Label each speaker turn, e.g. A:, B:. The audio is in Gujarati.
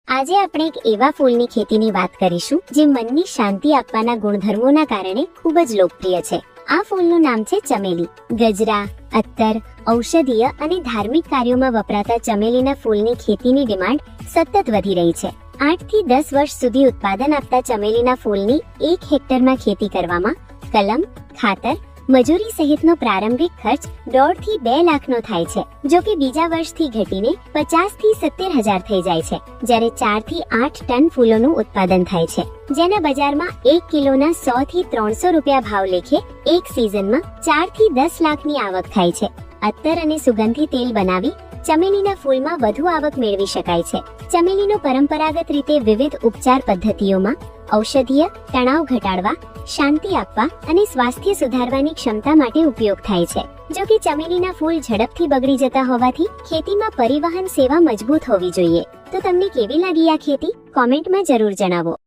A: આજે આપણે એક એવા ફૂલની ખેતીની વાત કરીશું જે મનની શાંતિ આપવાના ગુણધર્મોના કારણે ખૂબ જ લોકપ્રિય છે. આ ફૂલનું નામ છે ચમેલી. ગજરા, અત્તર, ઔષધીય અને ધાર્મિક કાર્યોમાં વપરાતા ચમેલીના ફૂલની ખેતીની ડિમાન્ડ સતત વધી રહી છે. 8 થી 10 વર્ષ સુધી ઉત્પાદન આપતા ચમેલીના ફૂલની 1 હેક્ટરમાં ખેતી કરવામાં કલમ, ખાતર, મજૂરી સહિતનો પ્રારંભિક ખર્ચ 1.5 થી 2 લાખનો થાય છે. જો કે બીજા વર્ષથી ઘટીને 50 થી 70 હજાર થઈ જાય છે, જ્યારે 4 થી 8 ટન ફૂલોનું ઉત્પાદન થાય છે, જેના બજારમાં 1 કિલોના 100 થી 300 રૂપિયા ભાવ લેખે એક સિઝનમાં 4 થી 10 લાખની આવક થાય છે. અત્તર અને સુગંધી તેલ બનાવી ચમેલીના ફૂલમાં વધુ આવક મેળવી શકાય છે. ચમેલીનો પરંપરાગત રીતે વિવિધ ઉપચાર પદ્ધતિઓમાં ઔષધીય, તણાવ ઘટાડવા, શાંતિ આપવા અને સ્વાસ્થ્ય સુધારવાની ક્ષમતા માટે ઉપયોગ થાય છે. જો કે ચમેલીના ફૂલ ઝડપથી બગડી જતા હોવાથી ખેતીમાં પરિવહન સેવા મજબૂત હોવી જોઈએ. તો તમને કેવી લાગી આ ખેતી? કોમેન્ટમાં જરૂર જણાવો.